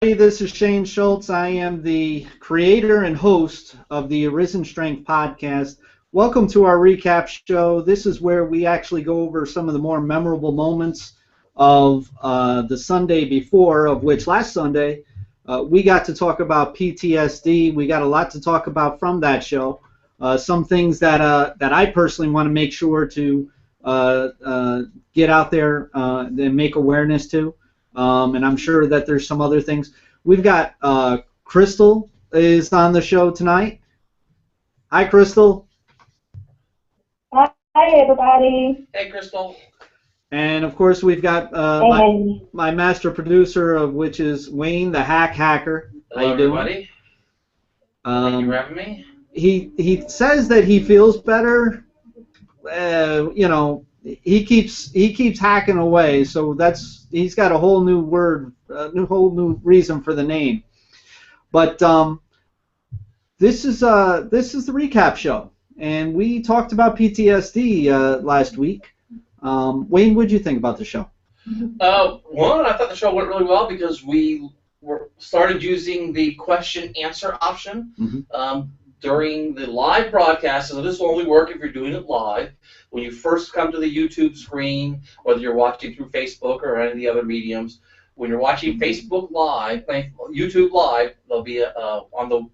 Hey, this is Shane Schultz. I am the creator and host of the Arisen Strength podcast. Welcome to our recap show. This is where we actually go over some of the more memorable moments of the Sunday before, of which last Sunday we got to talk about PTSD. We got a lot to talk about from that show. Some things that I personally want to make sure to get out there and make awareness to. And I'm sure that there's some other things. We've got Crystal is on the show tonight. Hi, Crystal. Hi, everybody. Hey, Crystal. And of course, we've got my master producer, of which is Wayne, the hacker. Hello, how you doing? everybody. Thank you for having me. He says that he feels better. He keeps hacking away, so he's got a whole new word, whole new reason for the name. But this is the recap show, and we talked about PTSD last week. Wayne, what did you think about the show? One, I thought the show went really well because we started using the question-answer option. Mm-hmm. During the live broadcast, so this will only work if you're doing it live. When you first come to the YouTube screen, whether you're watching through Facebook or any of the other mediums, when you're watching Facebook Live, YouTube Live, there'll be on the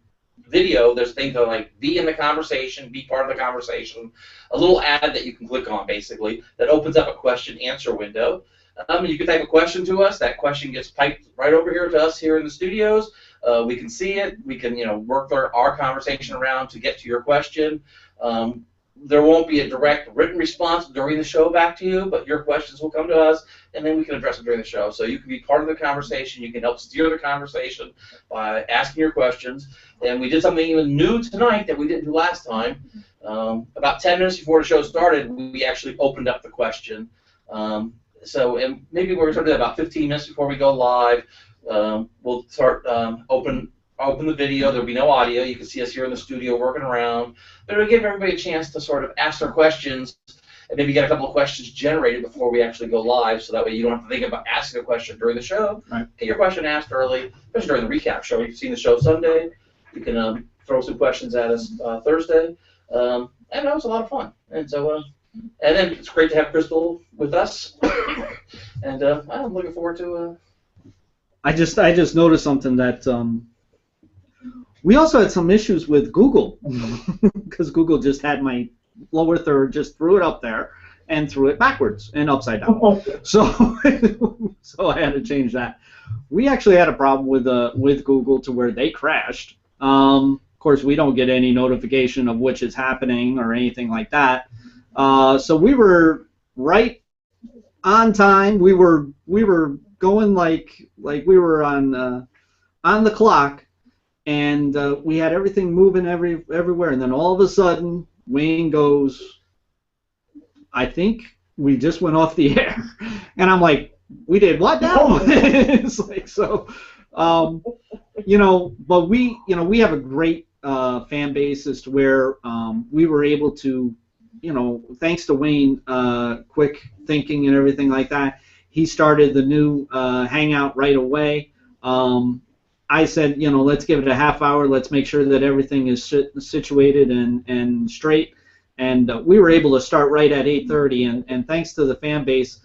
video, there's things that are like be in the conversation, be part of the conversation, a little ad that you can click on basically that opens up a question-answer window. You can type a question to us. That question gets piped right over here to us here in the studios. We can see it. We can, work our conversation around to get to your question. There won't be a direct written response during the show back to you, but your questions will come to us, and then we can address them during the show. So you can be part of the conversation. You can help steer the conversation by asking your questions. And we did something even new tonight that we didn't do last time. About 10 minutes before the show started, we actually opened up the question. And maybe we're going to do that about 15 minutes before we go live. We'll start open the video. There'll be no audio. You can see us here in the studio working around. But it'll give everybody a chance to sort of ask their questions and maybe get a couple of questions generated before we actually go live, so that way you don't have to think about asking a question during the show. Right. Get your question asked early, especially during the recap show. You've seen the show Sunday. You can throw some questions at us Thursday. And that was a lot of fun. And so. And then it's great to have Crystal with us, and I'm looking forward to. I just noticed something that we also had some issues with Google because Google just had my lower third, just threw it up there and threw it backwards and upside down. So I had to change that. We actually had a problem with Google to where they crashed. Of course, we don't get any notification of which is happening or anything like that. So we were right on time. We were going like we were on the clock, and we had everything moving everywhere. And then all of a sudden, Wayne goes, "I think we just went off the air," and I'm like, "We did what now?" It's like so, But we have a great fan base as to where we were able to. Thanks to Wayne, quick thinking and everything like that, he started the new Hangout right away. I said, let's give it a half hour. Let's make sure that everything is situated and straight. And we were able to start right at 8:30. And thanks to the fan base,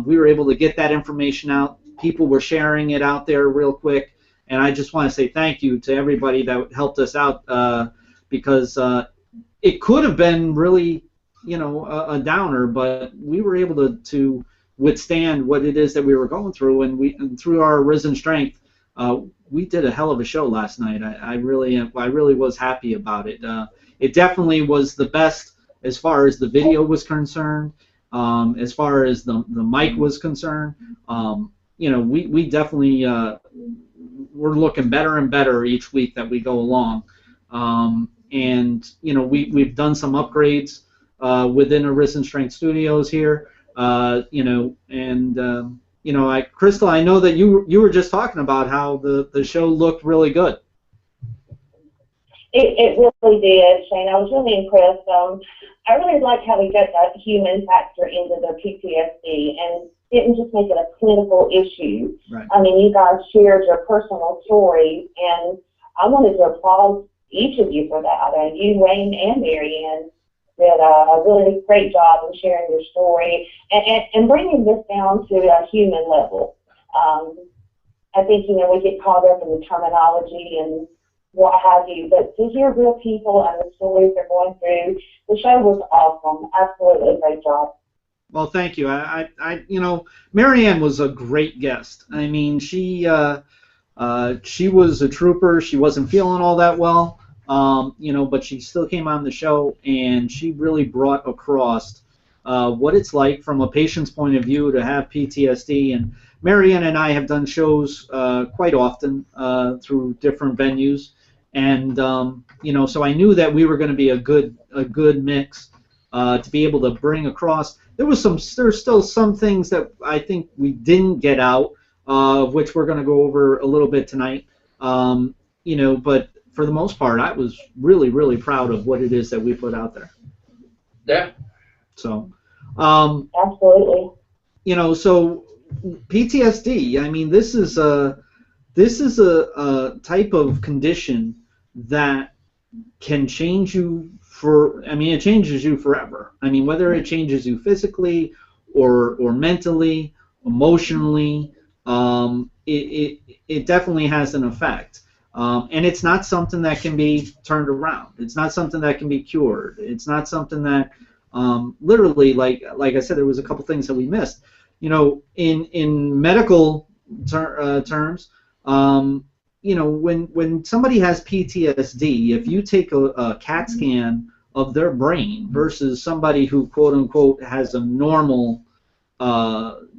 we were able to get that information out. People were sharing it out there real quick. And I just want to say thank you to everybody that helped us out because it could have been really a downer, but we were able to withstand what it is that we were going through, and through our Arisen Strength, we did a hell of a show last night. I really was happy about it. It definitely was the best as far as the video was concerned, as far as the mic was concerned. We definitely we're looking better and better each week that we go along, and we've done some upgrades. Within Arisen Strength Studios here, Crystal, I know that you were just talking about how the show looked really good. It really did, Shane. I was really impressed. I really like how we got that human factor into the PTSD, and didn't just make it a clinical issue. Right. I mean, you guys shared your personal stories, and I wanted to applaud each of you for that. You, Wayne, and Marianne did a really great job in sharing your story and bringing this down to a human level. I think, we get caught up in the terminology and what have you, but to hear real people and the stories they're going through, the show was awesome. Absolutely great job. Well, thank you. Marianne was a great guest. I mean, she was a trooper. She wasn't feeling all that well, but she still came on the show, and she really brought across what it's like from a patient's point of view to have PTSD. And Marianne and I have done shows quite often through different venues, and so I knew that we were going to be a good mix to be able to bring across. There's still some things that I think we didn't get out, which we're going to go over a little bit tonight. But for the most part, I was really, really proud of what it is that we put out there. Yeah. So. Absolutely. So PTSD. I mean, this is a type of condition that can change you it changes you forever. I mean, whether it changes you physically or mentally, emotionally, it definitely has an effect. And it's not something that can be turned around. It's not something that can be cured. It's not something that literally, like I said, there was a couple things that we missed. In medical terms, when somebody has PTSD, if you take a CAT scan of their brain versus somebody who, quote unquote, has a normal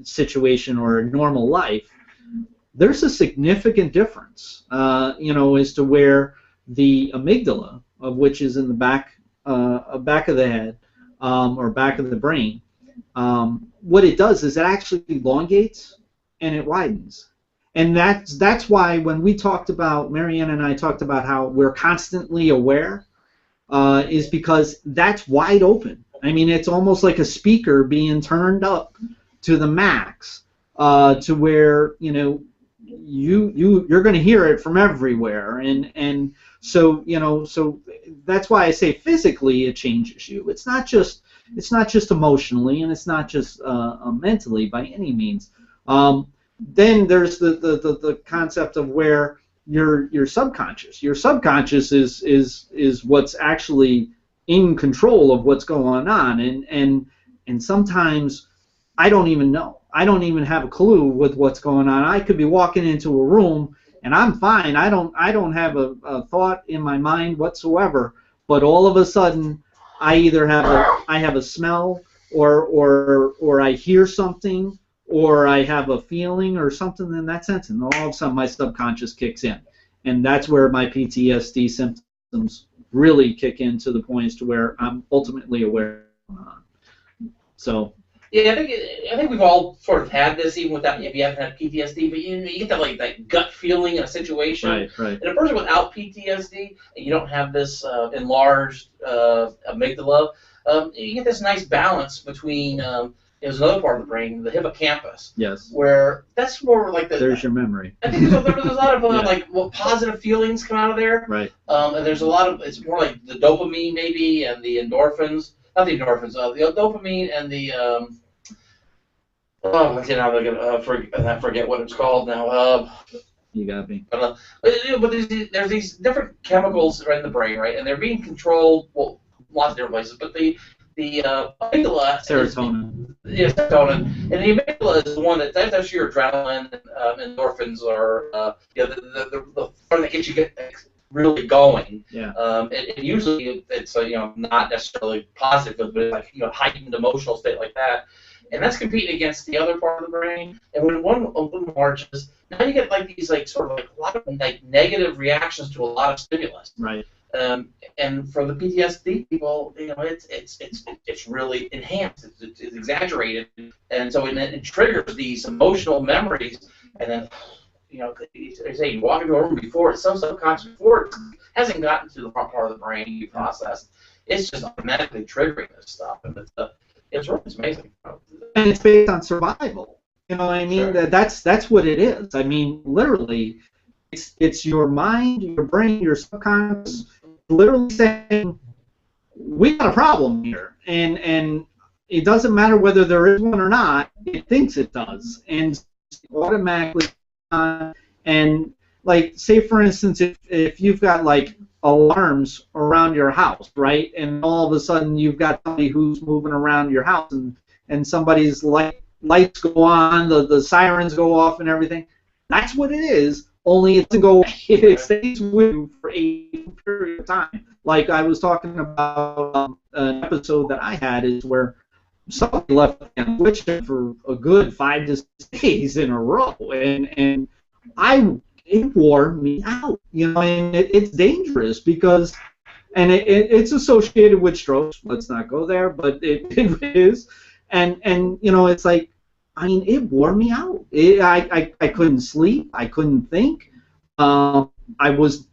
situation or a normal life, there's a significant difference, as to where the amygdala, of which is in the back of the head or back of the brain, what it does is it actually elongates and it widens. And that's why when we talked about, Marianne and I talked about how we're constantly aware, is because that's wide open. I mean, it's almost like a speaker being turned up to the max, to where you're going to hear it from everywhere, and so so that's why I say physically it changes you. It's not just emotionally, and it's not just mentally by any means. Then there's the concept of where your subconscious. Your subconscious is what's actually in control of what's going on, and sometimes I don't even know. I don't even have a clue with what's going on. I could be walking into a room and I'm fine. I don't have a thought in my mind whatsoever. But all of a sudden, I either have a smell, or I hear something, or I have a feeling or something in that sense, and all of a sudden my subconscious kicks in, and that's where my PTSD symptoms really kick in to the point as to where I'm ultimately aware. So. Yeah, I think we've all sort of had this, even without, if you haven't had PTSD, but you get that gut feeling in a situation. Right. And a person without PTSD, and you don't have this enlarged amygdala, you get this nice balance between. There's another part of the brain, the hippocampus. Yes. Where that's more like the. There's your memory. I think there's a lot of positive feelings come out of there. Right. And there's a lot of, it's more like the dopamine maybe, and the endorphins. Not the endorphins. The dopamine and the. I'm gonna forget what it's called now. You got me. But there's these different chemicals that are in the brain, right? And they're being controlled, well, lots of different places. But the amygdala. Serotonin. Serotonin. And the amygdala is the one that's actually your adrenaline, and endorphins are the part that gets you really going. Yeah. And usually it's not necessarily positive, but it's like heightened emotional state like that. And that's competing against the other part of the brain. And when one enlarges, now you get these sort of a lot of negative reactions to a lot of stimulus. Right. And for the PTSD people, it's really enhanced. It's exaggerated, and so it triggers these emotional memories. And then they say you walk into a room before it's so subconscious, before it hasn't gotten to the front part of the brain you processed. It's just automatically triggering this stuff, and it's amazing. And it's based on survival. You know what I mean? Sure. That's what it is. I mean, literally, it's your mind, your brain, your subconscious, literally saying, we got a problem here, and it doesn't matter whether there is one or not. It thinks it does, and automatically, and like, say for instance, if you've got like alarms around your house, right, and all of a sudden you've got somebody who's moving around your house, and somebody's lights go on, the sirens go off, and everything. That's what it is. Only it doesn't go away. It stays with you for a period of time. Like I was talking about an episode that I had is where somebody left on Twitch for a good 5 to 6 days in a row, and it wore me out. You know, and it's dangerous because, and it's associated with strokes. Let's not go there, but it is, and you know, it's like, I mean, it wore me out. I couldn't sleep. I couldn't think. I was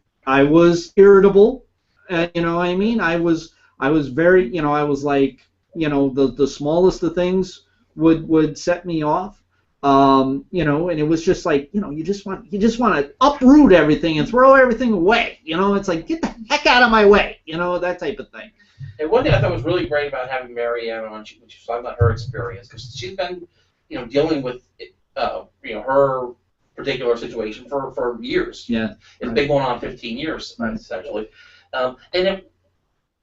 irritable. You know what I mean? I was very, you know, I was like, you know, the smallest of things would set me off. You know, and it was just like, you know, you just want to uproot everything and throw everything away. You know, it's like, get the heck out of my way. You know, that type of thing. And one thing I thought was really great about having Mary Ann on, when she was talking about her experience, because she's been, you know, dealing with, you know, her particular situation for years. Yeah. It's been going on 15 years, essentially.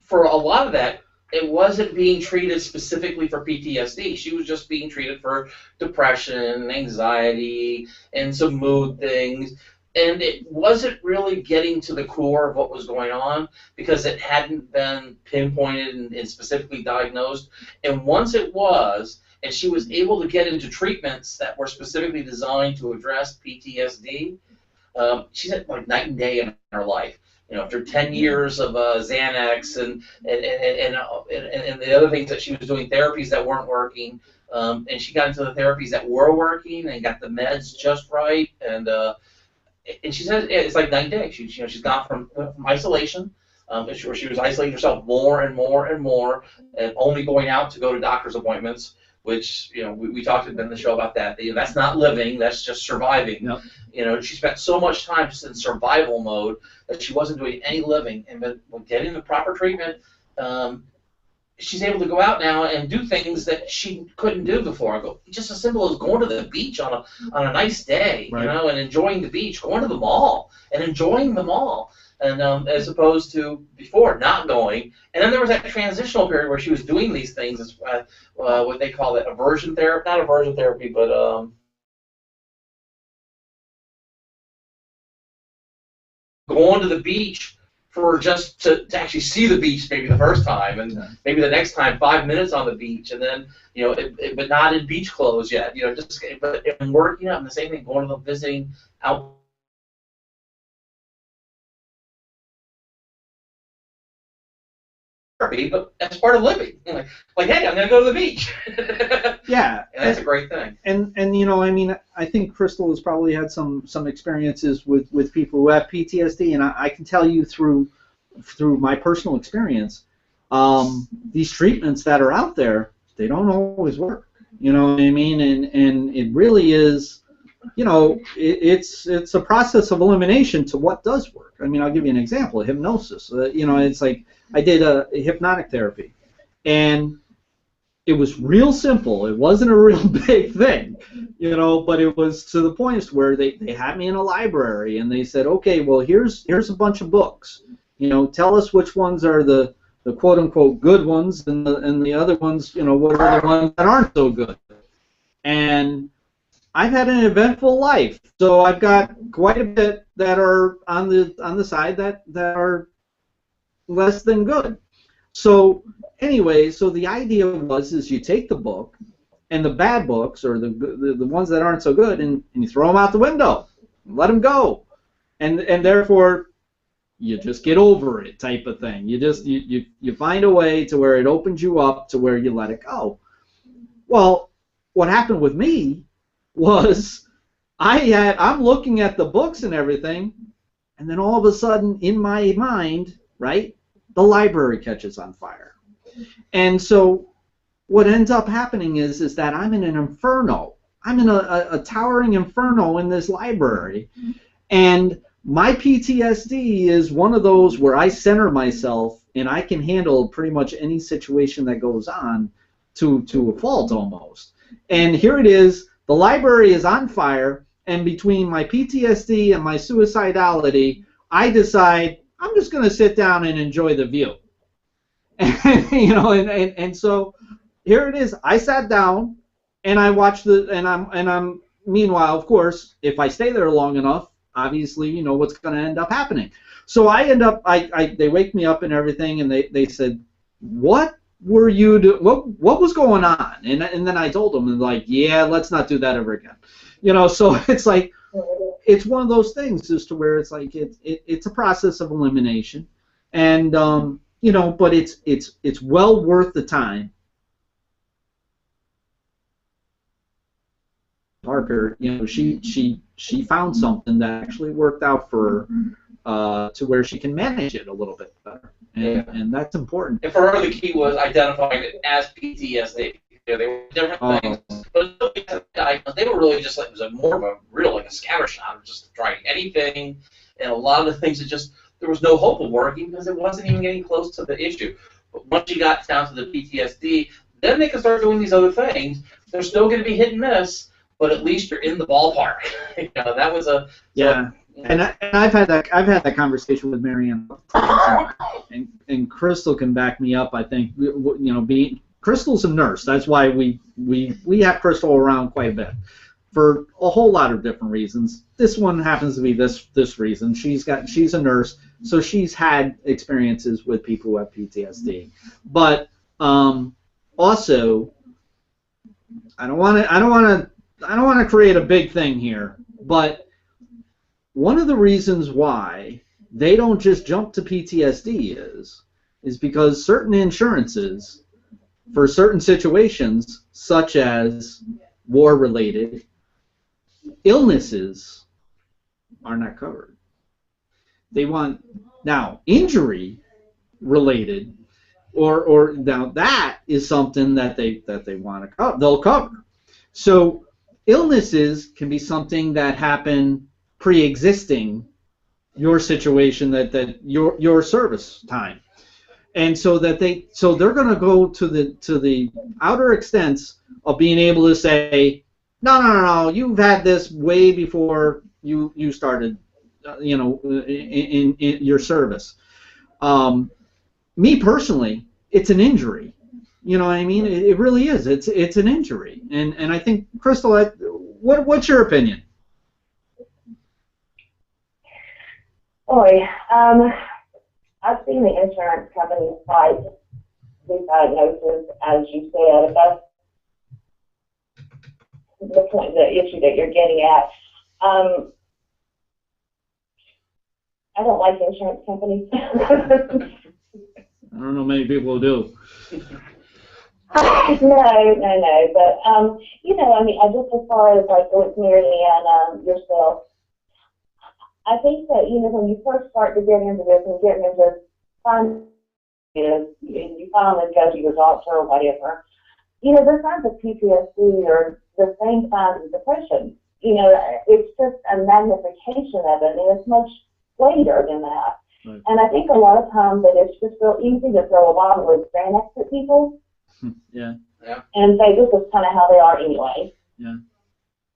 For a lot of that, it wasn't being treated specifically for PTSD. She was just being treated for depression, anxiety, and some mood things. And it wasn't really getting to the core of what was going on because it hadn't been pinpointed and specifically diagnosed. And once it was, and she was able to get into treatments that were specifically designed to address PTSD, she said like night and day in her life. You know, after 10 years of Xanax and the other things that she was doing, therapies that weren't working, and she got into the therapies that were working and got the meds just right, and she said it's like night and day. You know, she's gone from isolation, where she was isolating herself more and more and more, and only going out to go to doctor's appointments, which, you know, we talked in the show about that. You know, that's not living, that's just surviving. Yep. You know, she spent so much time just in survival mode that she wasn't doing any living. And then when getting the proper treatment, she's able to go out now and do things that she couldn't do before. Just as simple as going to the beach on a nice day, right, you know, and enjoying the beach, going to the mall and enjoying the mall. And as opposed to before not going. And then there was that transitional period where she was doing these things, as what they call it, aversion therapy, not aversion therapy, but going to the beach for just to actually see the beach maybe the first time, and maybe the next time 5 minutes on the beach, and then, you know, but not in beach clothes yet, you know, but working out, and the same thing, going to the visiting out. But that's part of living. Like, hey, I'm gonna go to the beach. Yeah, and that's a great thing. And you know, I mean, I think Crystal has probably had some experiences with people who have PTSD, and I can tell you through my personal experience, these treatments that are out there, they don't always work. You know what I mean? And it really is, you know, it's a process of elimination to what does work. I mean, I'll give you an example: hypnosis. You know, it's like, I did a hypnotic therapy, and it was real simple. It wasn't a real big thing, you know, but it was to the point where they had me in a library, and they said, okay, well, here's a bunch of books. You know, tell us which ones are the quote-unquote good ones, and the other ones, you know, what are the ones that aren't so good. And I've had an eventful life, so I've got quite a bit that are on the side that are less than good. So anyway, so the idea is you take the book and the bad books, or the ones that aren't so good, and you throw them out the window, let them go, and therefore you just get over it, type of thing. You find a way to where it opens you up to where you let it go. Well, what happened with me was I'm looking at the books and everything, and then all of a sudden in my mind, right, the library catches on fire. And so what ends up happening is that I'm in an inferno. I'm in a towering inferno in this library, and my PTSD is one of those where I center myself and I can handle pretty much any situation that goes on to a fault almost. And here it is, the library is on fire, and between my PTSD and my suicidality, I decide I'm just going to sit down and enjoy the view. And so here it is. I sat down and I watched I'm meanwhile, of course, if I stay there long enough, obviously, you know what's going to end up happening. So I end up, they wake me up and everything, and they said, what were you doing? What was going on? And then I told them, and like, yeah, let's not do that ever again. So it's like, it's one of those things as to where it's like it's a process of elimination, and but it's well worth the time. Parker, she found something that actually worked out for her to where she can manage it a little bit better, and that's important. And for her, the key was identifying it as PTSD. They were different things, but they were really just like, it was more of a real, like a scatter shot, just trying anything, and a lot of the things that just, there was no hope of working because it wasn't even getting close to the issue. But once you got down to the PTSD, then they can start doing these other things. They're still going to be hit and miss, but at least you're in the ballpark. That was a And I've had that conversation with Marianne, and Crystal can back me up. I think Crystal's a nurse. That's why we have Crystal around quite a bit for a whole lot of different reasons. This one happens to be this reason. She's a nurse, so she's had experiences with people who have PTSD. But also, I don't want to create a big thing here, but one of the reasons why they don't just jump to PTSD is because certain insurances for certain situations, such as war-related illnesses, are not covered. They want now injury-related, or now that is something that they want to cover. They'll cover. So illnesses can be something that happen pre-existing your situation, that your service time. And so they're going to go to the outer extents of being able to say, no, you've had this way before you started, in your service. Me personally, it's an injury. You know what I mean? It really is. It's an injury. And I think, Crystal, what's your opinion? Boy, I've seen the insurance companies fight these diagnoses, as you said. If that's the issue that you're getting at. I don't like insurance companies. I don't know many people who do. No, but I mean, just as far as like with Mary and yourself, I think that when you first start to get into this and getting into you finally go to your doctor or whatever, the signs of PTSD are the same signs of depression. It's just a magnification of it, and it's much later than that. Right. And I think a lot of times that it's just real easy to throw a lot of words next at people. Yeah. And say, this is kind of how they are anyway. Yeah.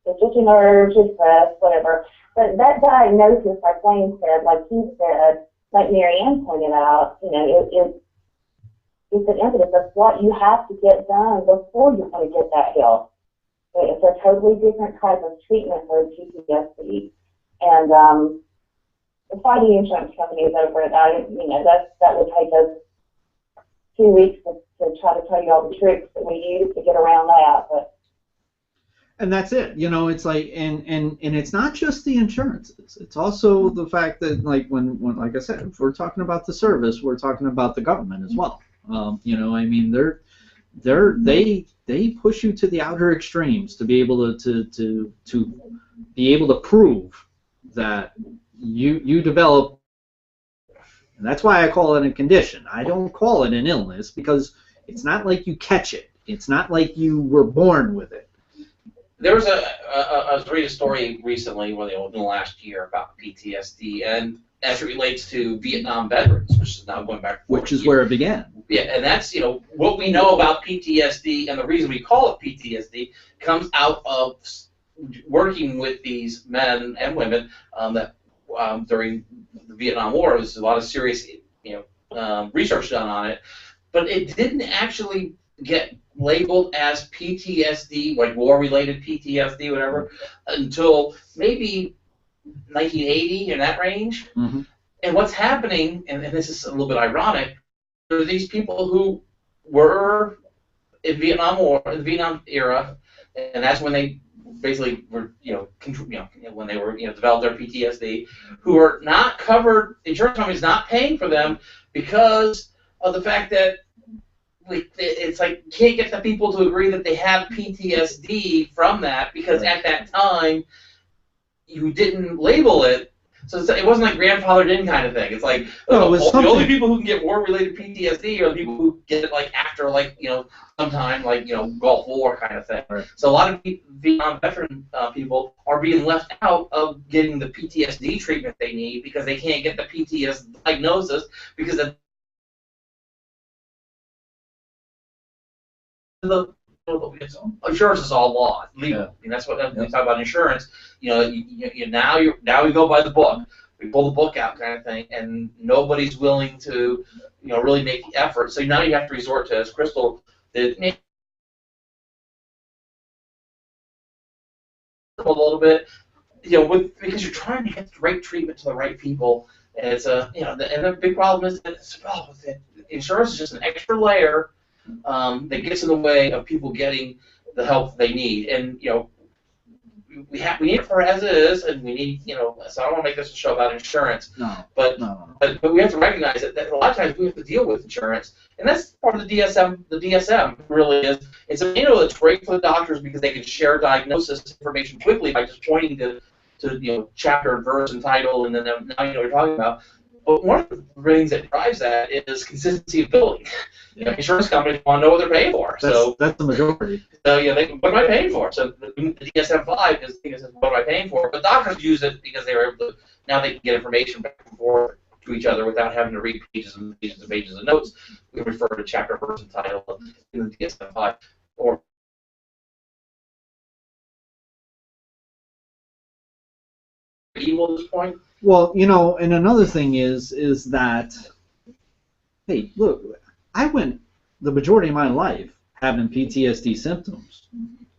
It's just your nerves, your stress, whatever. But that diagnosis, like Wayne said, like he said, like Mary Ann pointed out, it's an evidence of what you have to get done before you're going to get that help. It's a totally different type of treatment for PTSD. And fighting insurance companies over it, that would take us 2 weeks to try to tell you all the tricks that we use to get around that. And that's it. It's like, and it's not just the insurances. It's also the fact that, like, when like I said, if we're talking about the service, we're talking about the government as well. I mean, they push you to the outer extremes to be able to be able to prove that you develop. And that's why I call it a condition. I don't call it an illness, because it's not like you catch it. It's not like you were born with it. There was I was reading a story recently, in the last year, about PTSD, and as it relates to Vietnam veterans, which is now going back 40 Which is years. where it began. Yeah, and that's, what we know about PTSD, and the reason we call it PTSD comes out of working with these men and women that during the Vietnam War. There was a lot of serious, research done on it, but it didn't actually get labeled as PTSD, like war-related PTSD, whatever, until maybe 1980, in that range. Mm-hmm. And what's happening, and this is a little bit ironic, there are these people who were in Vietnam War, in the Vietnam era, and that's when they basically were, when they were, developed their PTSD, who are not covered. Insurance companies not paying for them because of the fact that it's like you can't get the people to agree that they have PTSD from that, because at that time you didn't label it. So it wasn't like grandfathered in kind of thing. It's like the only people who can get war-related PTSD are the people who get it after sometime Gulf War kind of thing. Right. So a lot of Vietnam veteran people are being left out of getting the PTSD treatment they need because they can't get the PTSD diagnosis because of insurance is all law, legal. Yeah. I mean, that's what we talk about insurance. Now we go by the book. We pull the book out, kind of thing, and nobody's willing to, really make the effort. So now you have to resort to, as Crystal did, a little bit, because you're trying to get the right treatment to the right people. And it's and the big problem is that insurance is just an extra layer that gets in the way of people getting the help they need. And we need it for as it is, and we need so I don't want to make this a show about insurance. But we have to recognize that a lot of times we have to deal with insurance, and that's part of the DSM. The DSM really is. It's a manual that's great for the doctors because they can share diagnosis information quickly by just pointing to chapter and verse and title, and then now you know what you're talking about. But one of the things that drives that is consistency of billing. Insurance companies want to know what they're paying for. That's the majority. So what am I paying for? So the DSM-5 is what am I paying for? But doctors use it because they were able to. Now they can get information back and forth to each other without having to read pages and pages and pages of notes. We refer to chapter, verse, and title in the DSM-5 or. Evil at this point. Well, and another thing is that, hey, look, I went the majority of my life having PTSD symptoms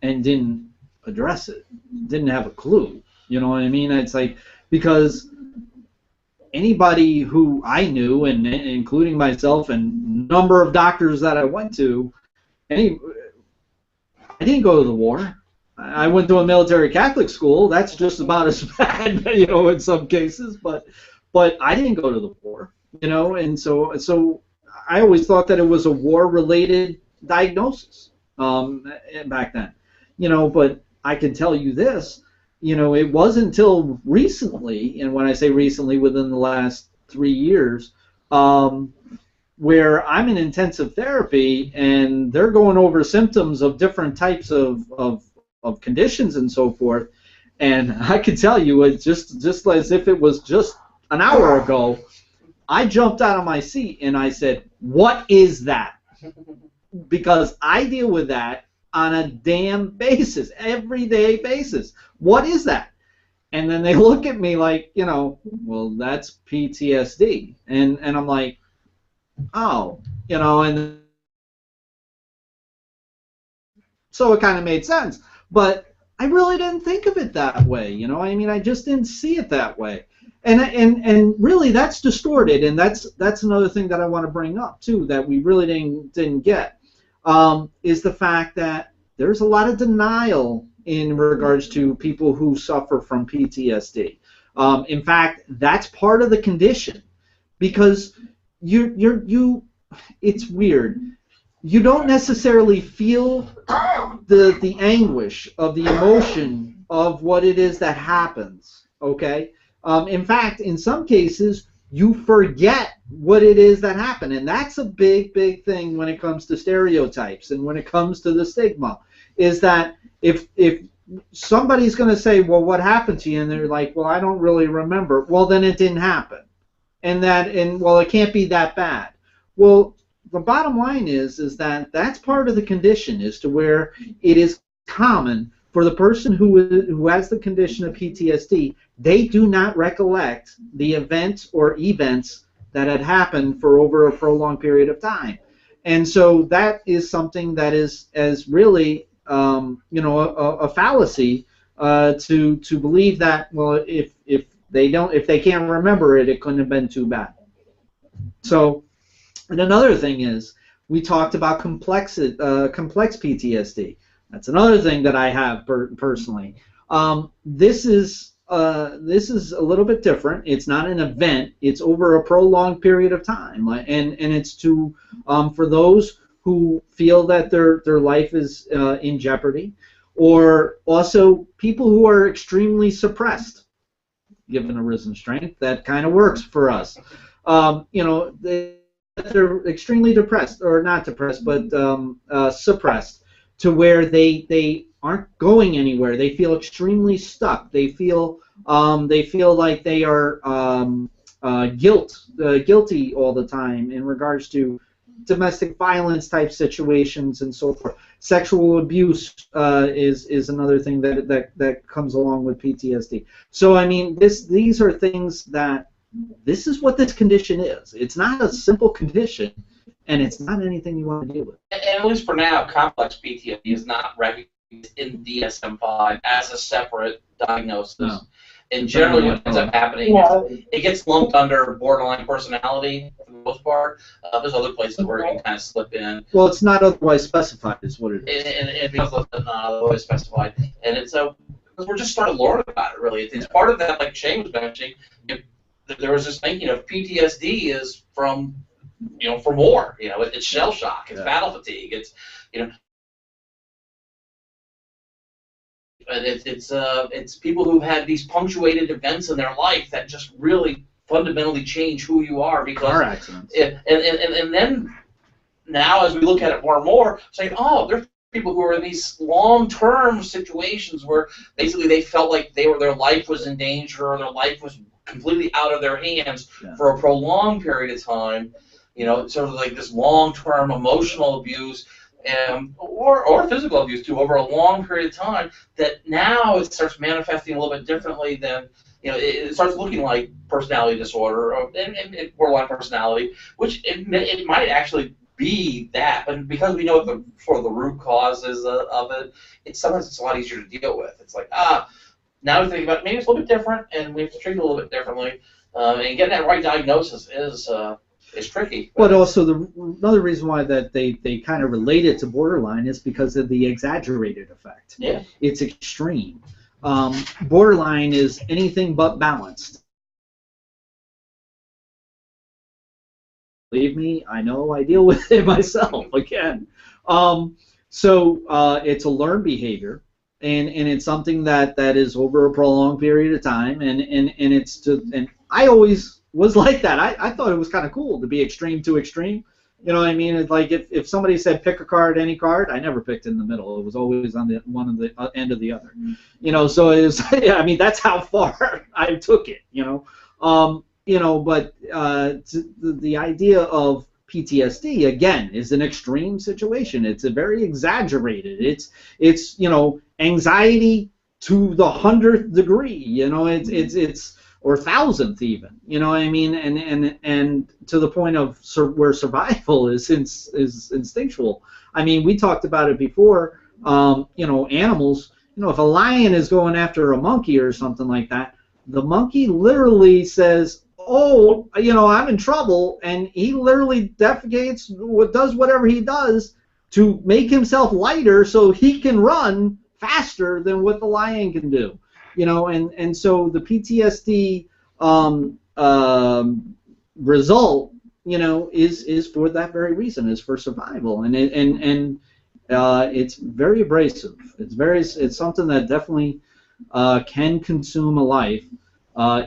and didn't address it, didn't have a clue. You know what I mean? It's like, because anybody who I knew, and including myself and number of doctors that I went to, I didn't go to the war. I went to a military Catholic school. That's just about as bad, in some cases. But I didn't go to the war, and so I always thought that it was a war-related diagnosis back then, But I can tell you this, it wasn't until recently, and when I say recently, within the last 3 years, where I'm in intensive therapy, and they're going over symptoms of different types of conditions and so forth, and I can tell you, it's just as if it was just an hour ago, I jumped out of my seat and I said, "What is that?" Because I deal with that on a damn basis, everyday basis. What is that? And then they look at me like, well, that's PTSD, and I'm like, oh, and so it kind of made sense. But I really didn't think of it that way, I just didn't see it that way. And really that's distorted, and that's another thing that I want to bring up too, that we really didn't get, is the fact that there's a lot of denial in regards to people who suffer from PTSD. In fact, that's part of the condition, because it's weird. You don't necessarily feel the anguish of the emotion of what it is that happens, okay? In fact, in some cases, you forget what it is that happened, and that's a big, big thing when it comes to stereotypes and when it comes to the stigma, is that if somebody's going to say, well, what happened to you? And they're like, well, I don't really remember. Well, then it didn't happen. And well, it can't be that bad. Well, the bottom line is that that's part of the condition, is to where it is common for the person who has the condition of PTSD, they do not recollect the event or events that had happened for over a prolonged period of time. And so that is something that is really a fallacy to believe that, well, if they can't remember it, it couldn't have been too bad. So, and another thing is, we talked about complex PTSD. That's another thing that I have personally. This is a little bit different. It's not an event. It's over a prolonged period of time, and it's to for those who feel that their life is in jeopardy, or also people who are extremely suppressed. Given Arisen strength, that kind of works for us. They're extremely depressed, or not depressed, but suppressed, to where they aren't going anywhere. They feel extremely stuck. They feel like they are guilty all the time in regards to domestic violence type situations and so forth. Sexual abuse is another thing that comes along with PTSD. So I mean, these are things that, this is what this condition is. It's not a simple condition, and it's not anything you want to deal with. And at least for now, complex PTSD is not recognized in DSM-5 as a separate diagnosis. No. And generally what ends up happening is it gets lumped under borderline personality for the most part. There's other places where it can kind of slip in. Well, it's not otherwise specified is what it is. And because it's not otherwise specified. And it's because we're just starting to learn about it, really. It's part of that, like Shane was mentioning, there was this thinking of PTSD is from, from war. It's shell shock, it's battle fatigue, it's, but it's people who've had these punctuated events in their life that just really fundamentally change who you are. Because car accidents. And then now, as we look at it more and more, saying, oh, there's people who are in these long-term situations where basically they felt like their life was in danger, or their life was completely out of their hands for a prolonged period of time. Sort of like this long-term emotional abuse. Or physical abuse too, over a long period of time, that now it starts manifesting a little bit differently than, it starts looking like personality disorder and borderline personality, which it might actually be that, but because we know what the root causes of it, sometimes it's a lot easier to deal with. It's like, now we think about it, maybe it's a little bit different, and we have to treat it a little bit differently, and getting that right diagnosis is tricky. But also another reason why that they kind of relate it to borderline is because of the exaggerated effect. Yeah. It's extreme. Borderline is anything but balanced. Believe me, I know, I deal with it myself again. So it's a learned behavior, and it's something that is over a prolonged period of time, and I always was like that. I thought it was kind of cool to be extreme to extreme. You know what I mean? It's like if somebody said pick a card, any card, I never picked in the middle. It was always on the one of the end of the other. So it was, I mean, that's how far I took it. But the idea of PTSD again is an extreme situation. It's a very exaggerated. It's anxiety to the 100th degree. It's or 1,000th even, you know what I mean, and to the point of where survival is instinctual. I mean, we talked about it before. Animals. If a lion is going after a monkey or something like that, the monkey literally says, "Oh, I'm in trouble," and he literally defecates, does whatever he does to make himself lighter so he can run faster than what the lion can do. And so the PTSD result, is for that very reason, is for survival, and it's very abrasive. It's something that definitely can consume a life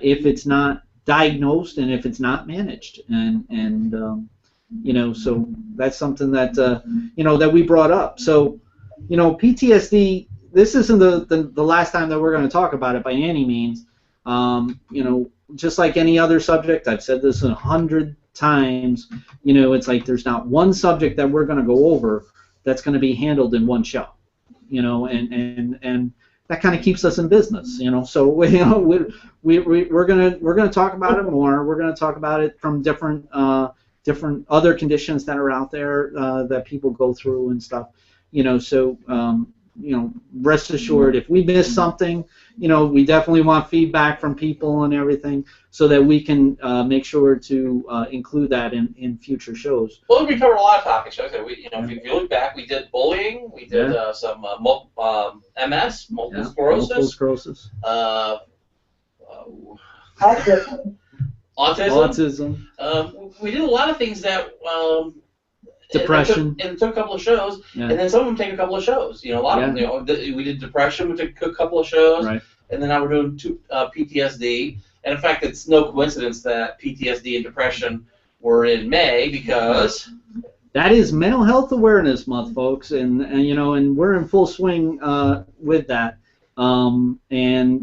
if it's not diagnosed and if it's not managed, so that's something that that we brought up. So PTSD. this isn't the last time that we're going to talk about it by any means. You know, just like any other subject, I've said this 100 times. You know, it's like there's not one subject that we're going to go over that's going to be handled in one show. You know, and that kind of keeps us in business. You know, so we're gonna talk about it more. We're gonna talk about it from different other conditions that are out there that people go through and stuff. You know, so you know, rest assured, if we miss something, you know, we definitely want feedback from people and everything, so that we can make sure to include that in future shows. Well, we covered a lot of topics. Like I said, you know, if you look back, we did bullying, we did some MS, multiple sclerosis. Multiple sclerosis. Autism. We did a lot of things that. Depression. And it took a couple of shows, and then some of them take a couple of shows. You know, a lot of them. You know, we did depression, we took a couple of shows, and then now we're doing PTSD. And in fact, it's no coincidence that PTSD and depression were in May, because that is Mental Health Awareness Month, folks, and you know, and we're in full swing with that. And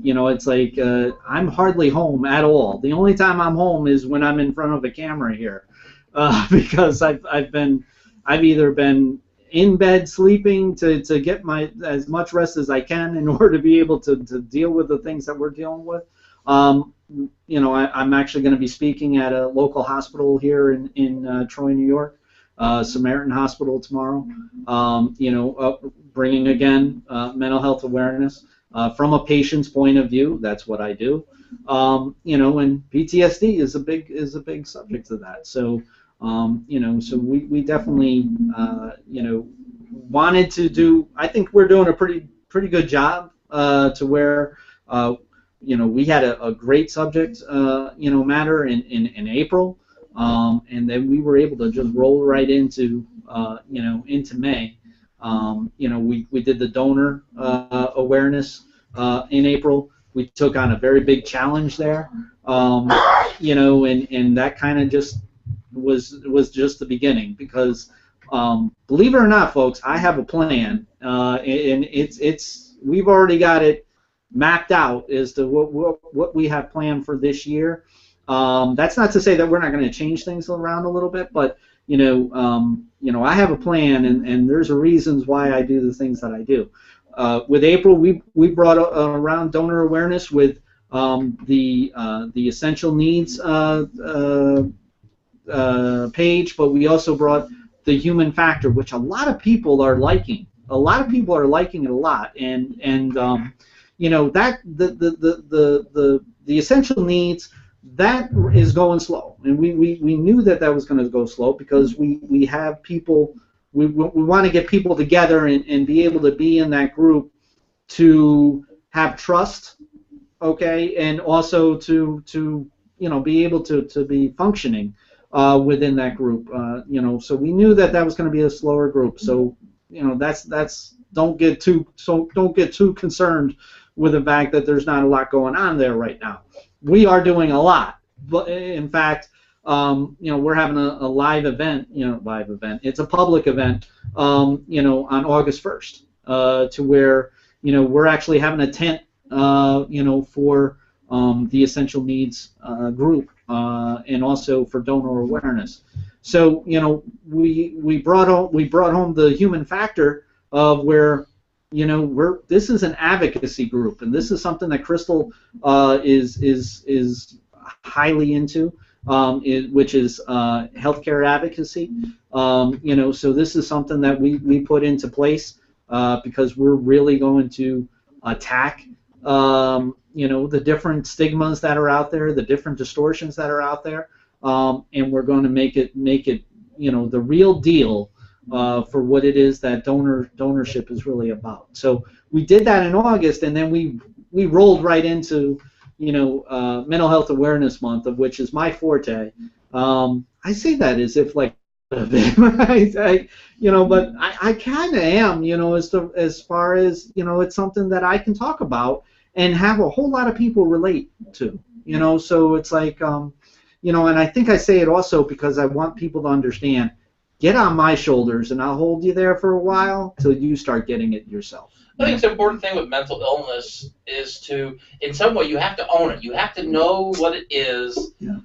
you know, it's like I'm hardly home at all. The only time I'm home is when I'm in front of a camera here, because I've either been in bed sleeping to get as much rest as I can in order to be able to deal with the things that we're dealing with. You know, I'm actually going to be speaking at a local hospital here in Troy, New York, Samaritan Hospital tomorrow. You know, bringing again mental health awareness from a patient's point of view. That's what I do. You know, and PTSD is a big subject to that. So. You know, so we definitely, you know, wanted to do. I think we're doing a pretty good job to where, you know, we had a great subject, you know, matter in April, and then we were able to just roll right into, you know, into May. You know, we did the donor awareness in April. We took on a very big challenge there, you know, and that kind of just was just the beginning, because believe it or not, folks, I have a plan, and we've already got it mapped out as to what we have planned for this year. That's not to say that we're not going to change things around a little bit, but you know, I have a plan, and there's reasons why I do the things that I do. With April, we brought around donor awareness with the essential needs page, but we also brought the human factor, which a lot of people are liking. A lot of people are liking it a lot, and you know, that the essential needs, that is going slow, and we knew that was going to go slow, because we have people, we want to get people together and be able to be in that group to have trust, okay, and also to you know, be able to be functioning within that group, you know, so we knew that was going to be a slower group. So, you know, that's don't get too concerned with the fact that there's not a lot going on there right now. We are doing a lot, but in fact, you know, we're having a live event. You know, it's a public event. You know, on August 1st, to where, you know, we're actually having a tent, you know, for the essential needs group. And also for donor awareness. So, you know, we brought home the human factor of where, you know, this is an advocacy group, and this is something that Crystal is highly into, which is healthcare advocacy. You know, so this is something that we put into place because we're really going to attack you know, the different stigmas that are out there, the different distortions that are out there, and we're going to make it, you know, the real deal for what it is that donorship is really about. So we did that in August, and then we rolled right into, you know, Mental Health Awareness Month, of which is my forte. I say that as if like you know, but I kind of am, you know, as far as, you know, it's something that I can talk about and have a whole lot of people relate to, you know, so it's like, you know, and I think I say it also because I want people to understand get on my shoulders and I'll hold you there for a while till you start getting it yourself. I think it's an important thing with mental illness is to, in some way, you have to own it. You have to know what it is. Yeah.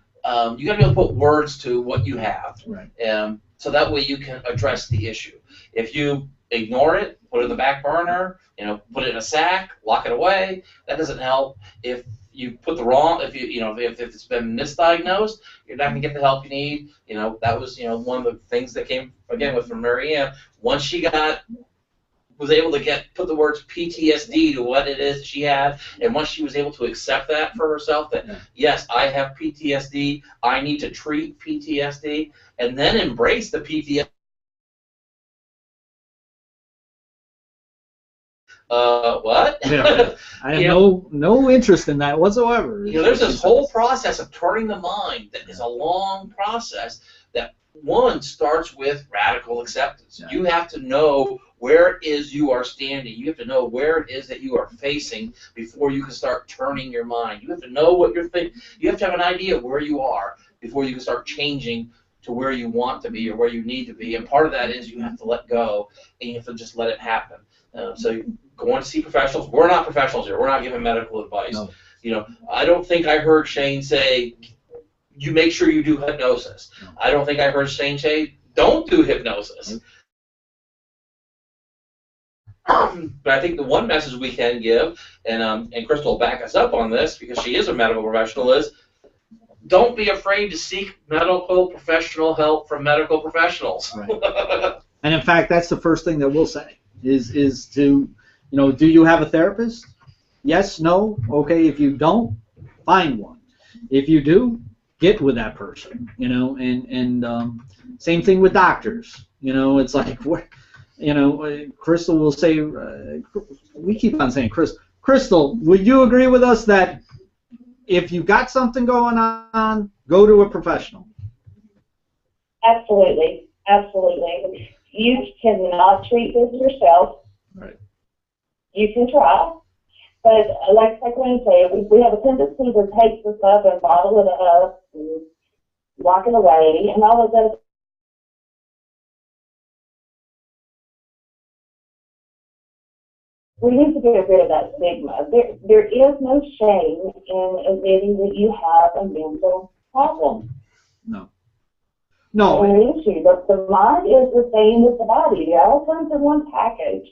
You got to be able to put words to what you have. Right. So that way you can address the issue. If you ignore it, put it in the back burner, put it in a sack, lock it away, that doesn't help. If you put the wrong, if it's been misdiagnosed, you're not going to get the help you need. That was, one of the things that came, again, from Mary Ann. Once she was able to put the words PTSD to what it is that she had, and once she was able to accept that for herself, that yes, I have PTSD, I need to treat PTSD, and then embrace the PTSD. What? Yeah. I have no interest in that whatsoever. There's this whole process of turning the mind that is a long process that, one, starts with radical acceptance. Yeah. You have to know where it is you are standing. You have to know where it is that you are facing before you can start turning your mind. You have to know what you're thinking. You have to have an idea of where you are before you can start changing to where you want to be or where you need to be. And part of that is you have to let go and you have to just let it happen. So going to see professionals. We're not professionals here. We're not giving medical advice. No. I don't think I heard Shane say, you make sure you do hypnosis. No. I don't think I heard Shane say, don't do hypnosis. But I think the one message we can give, and Crystal will back us up on this because she is a medical professional, is don't be afraid to seek medical professional help from medical professionals. Right. And in fact, that's the first thing that we'll say is to, do you have a therapist? Yes, no, okay. If you don't, find one. If you do, get with that person. And same thing with doctors. It's like Crystal will say, we keep on saying Crystal, would you agree with us that if you got something going on, go to a professional? Absolutely. Absolutely. You cannot treat this yourself. Right. You can try, but like Wayne said, we have a tendency to take this up and bottle it up and lock it away, and all of that. We need to get rid of that stigma. There is no shame in admitting that you have a mental problem. No. An issue. The mind is the same as the body. They all comes in one package.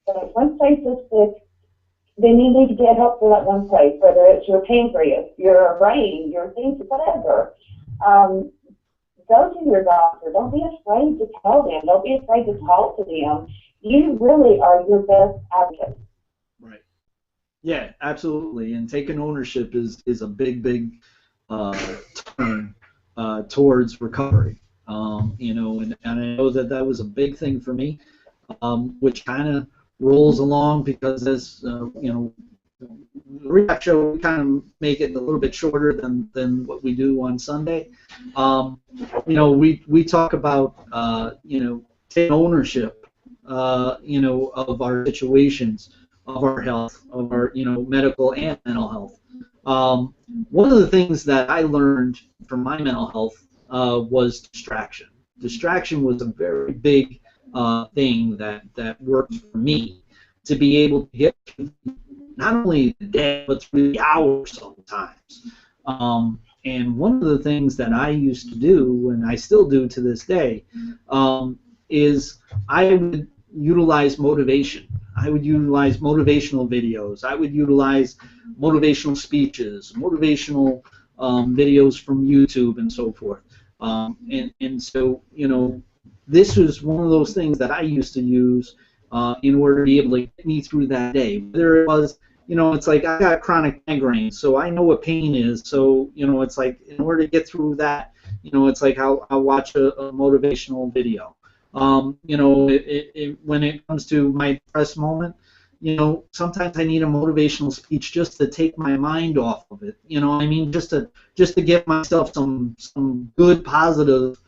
But if one place is sick, then you need to get help for that one place, whether it's your pancreas, your brain, your things, whatever. Go to your doctor. Don't be afraid to tell them. Don't be afraid to talk to them. You really are your best advocate. Right. Yeah, absolutely. And taking ownership is a big turn towards recovery. And I know that was a big thing for me, which kind of rolls along because as the recap show, we kind of make it a little bit shorter than what we do on Sunday. We talk about taking ownership of our situations, of our health, of our medical and mental health. One of the things that I learned from my mental health was distraction. Distraction was a very big thing that worked for me to be able to get through not only the day but through the hours sometimes. And one of the things that I used to do, and I still do to this day, is I would utilize motivation. I would utilize motivational videos. I would utilize motivational speeches, motivational videos from YouTube and so forth. And so, this was one of those things that I used to use in order to be able to get me through that day. Whether it was, it's like I got chronic migraine, so I know what pain is. So, it's like in order to get through that, it's like I'll watch a motivational video. When it comes to my depressed moment, sometimes I need a motivational speech just to take my mind off of it. Just to give myself some good positive,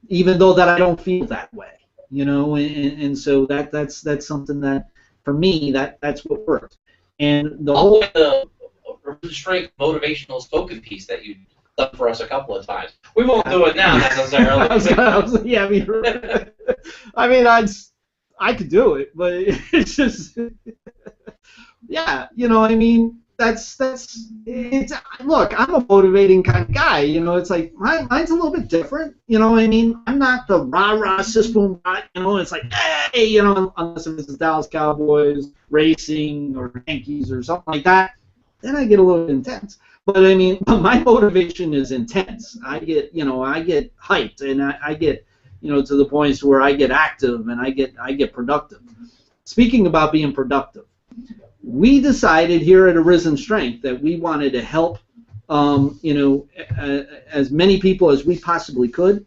even though that I don't feel that way. And so that's something that for me that's what works. And the whole strength motivational spoken piece that you done for us a couple of times. We won't do it now necessarily. Yeah, I mean, I could do it, but it's just, yeah, you know, I mean, it's, look, I'm a motivating kind of guy, you know, it's like, mine's a little bit different, you know what I mean? I'm not the rah-rah, sis-boom, you know, it's like, hey, you know, unless it's the Dallas Cowboys, racing, or Yankees, or something like that, then I get a little intense. But I mean, my motivation is intense. I get hyped, and I get, you know, to the points where I get active and I get productive. Speaking about being productive, we decided here at Arisen Strength that we wanted to help, you know, as many people as we possibly could.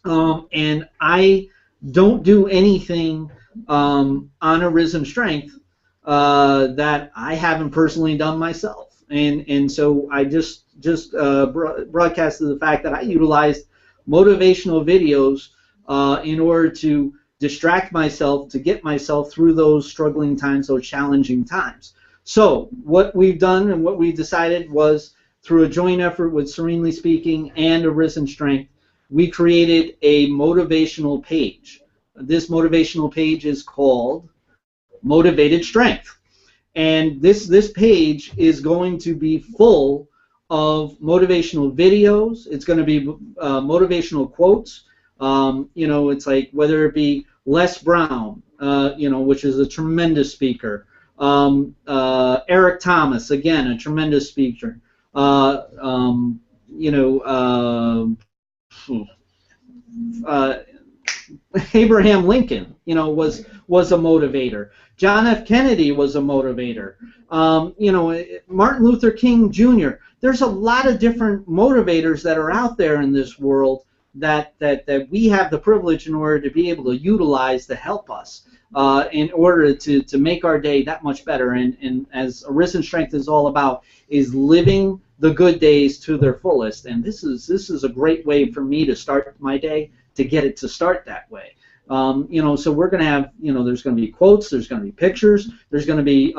And I don't do anything on Arisen Strength that I haven't personally done myself. And so I just broadcasted the fact that I utilized motivational videos in order to distract myself, to get myself through those struggling times, those challenging times. So what we've done and what we decided was, through a joint effort with Serenely Speaking and Arisen Strength, we created a motivational page. This motivational page is called Motivated Strength. And this page is going to be full of motivational videos. It's going to be motivational quotes. You know, it's like whether it be Les Brown, you know, which is a tremendous speaker. Eric Thomas, again, a tremendous speaker. You know, Abraham Lincoln, you know, was a motivator. John F. Kennedy was a motivator. You know, Martin Luther King Jr. There's a lot of different motivators that are out there in this world that we have the privilege in order to be able to utilize to help us in order to make our day that much better. And as Arisen Strength is all about, is living the good days to their fullest. And this is a great way for me to start my day, to get it to start that way. You know, so we're going to have, you know, there's going to be quotes, there's going to be pictures, there's going to be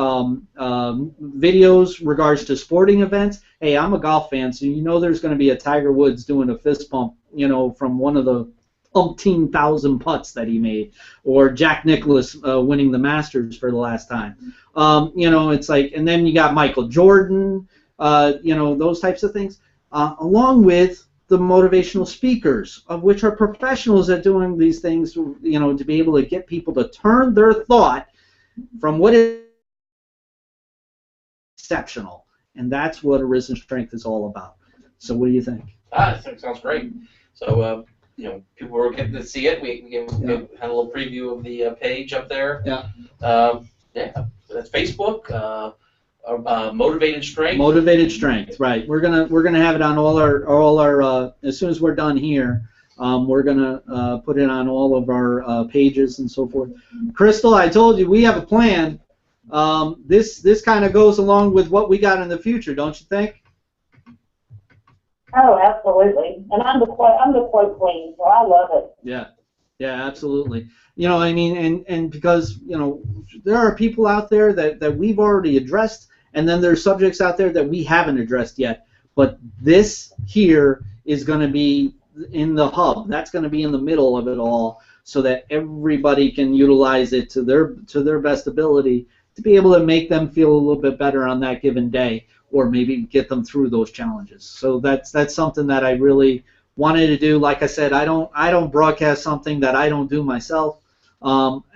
videos regards to sporting events. Hey, I'm a golf fan, so you know there's going to be a Tiger Woods doing a fist pump, you know, from one of the umpteen thousand putts that he made, or Jack Nicklaus winning the Masters for the last time. You know, it's like, and then you got Michael Jordan, you know, those types of things, along with the motivational speakers, of which are professionals at doing these things, you know, to be able to get people to turn their thought from what is exceptional. And that's what Arisen Strength is all about. So what do you think? I think it sounds great. So, you know, people were getting to see it. We had a little preview of the page up there. Yeah. Yeah, that's Facebook. Motivated Strength. Motivated Strength, right? We're gonna have it on all our as soon as we're done here, we're gonna put it on all of our pages and so forth. Crystal, I told you we have a plan. This kind of goes along with what we got in the future, don't you think? Oh, absolutely. And I'm the quote queen, so I love it. Yeah. Yeah, absolutely. You know, I mean, and because, you know, there are people out there that we've already addressed, and then there's subjects out there that we haven't addressed yet. But this here is going to be in the hub. That's going to be in the middle of it all, so that everybody can utilize it to their best ability to be able to make them feel a little bit better on that given day, or maybe get them through those challenges. So that's something that I really wanted to do. Like I said, I don't broadcast something that I don't do myself.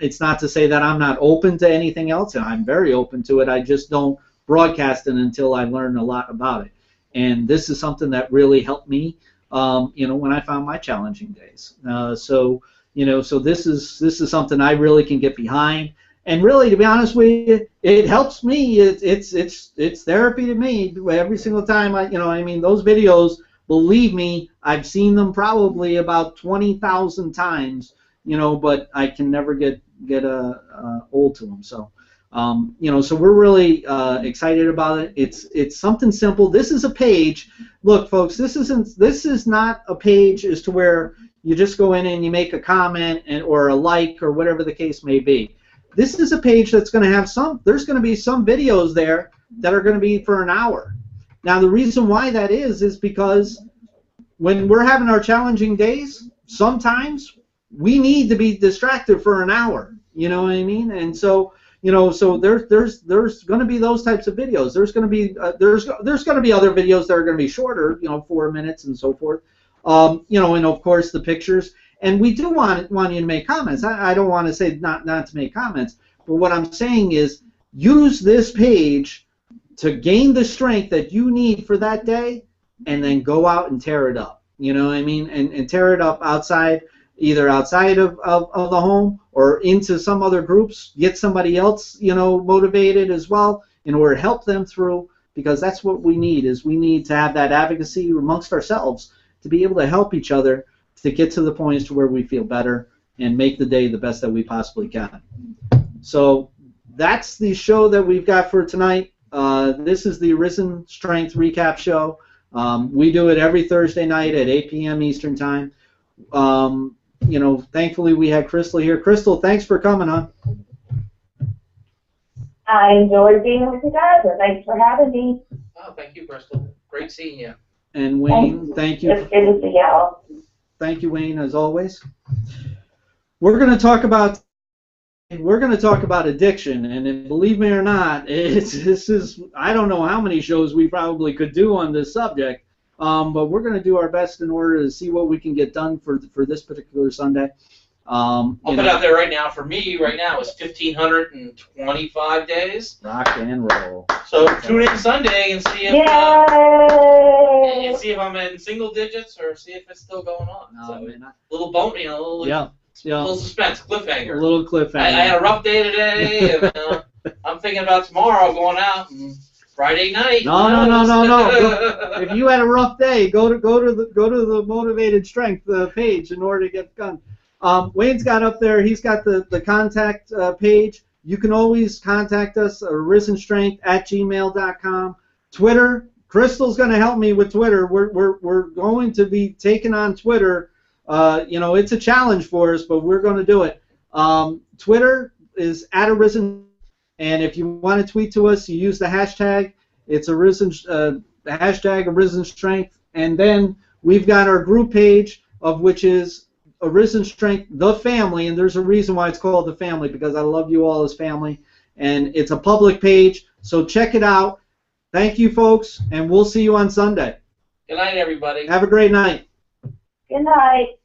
It's not to say that I'm not open to anything else, and I'm very open to it. I just don't broadcast it until I learn a lot about it. And this is something that really helped me, you know, when I found my challenging days. So you know, so this is something I really can get behind. And really, to be honest with you, it helps me. It's therapy to me every single time. You know, I mean, those videos, believe me, I've seen them probably about 20,000 times. You know, but I can never get old to them. So, you know, so we're really excited about it. It's something simple. This is a page. Look, folks, this is not a page as to where you just go in and you make a comment or a like or whatever the case may be. This is a page that's going to have there's going to be some videos there that are going to be for an hour. Now, the reason why that is because when we're having our challenging days, sometimes we need to be distracted for an hour. You know what I mean? And so, so there's going to be those types of videos. There's going to be there's going to be other videos that are going to be shorter, 4 minutes and so forth. And of course the pictures. And we do want you to make comments. I don't want to say not to make comments, but what I'm saying is use this page to gain the strength that you need for that day, and then go out and tear it up. You know what I mean? And tear it up outside, either outside of the home or into some other groups. Get somebody else, motivated as well in order to help them through, because that's what we need. Is we need to have that advocacy amongst ourselves to be able to help each other to get to the points to where we feel better and make the day the best that we possibly can. So that's the show that we've got for tonight. This is the Arisen Strength Recap Show. We do it every Thursday night at 8 p.m. Eastern Time. Thankfully we had Crystal here. Crystal, thanks for coming on. I enjoyed being with you guys, and thanks for having me. Oh, thank you, Bristol. Great seeing you. And Wayne, thank you. It's good to see y'all. Thank you, Wayne, as always. We're going to talk about addiction, and believe me or not, I don't know how many shows we probably could do on this subject, but we're going to do our best in order to see what we can get done for this particular Sunday. I'll put it out there right now. For me, right now, it's 1,525 days. Rock and roll. So tune in Sunday and see if I'm in single digits or see if it's still going on. No, so, man, little bone, little suspense, cliffhanger. A little cliffhanger. I had a rough day today, and I'm thinking about tomorrow going out and Friday night. No. If you had a rough day, go to the Motivated Strength page in order to get done. Wayne's got up there. He's got the contact page. You can always contact us, arisenstrength@gmail.com. Twitter. Crystal's going to help me with Twitter. We're going to be taking on Twitter. It's a challenge for us, but we're going to do it. Twitter is @Arisen, and if you want to tweet to us, you use the hashtag. It's Arisen, hashtag Arisen Strength, and then we've got our group page, of which is Arisen Strength, the family, and there's a reason why it's called the family, because I love you all as family, and it's a public page, so check it out. Thank you, folks, and we'll see you on Sunday. Good night, everybody. Have a great night. Good night.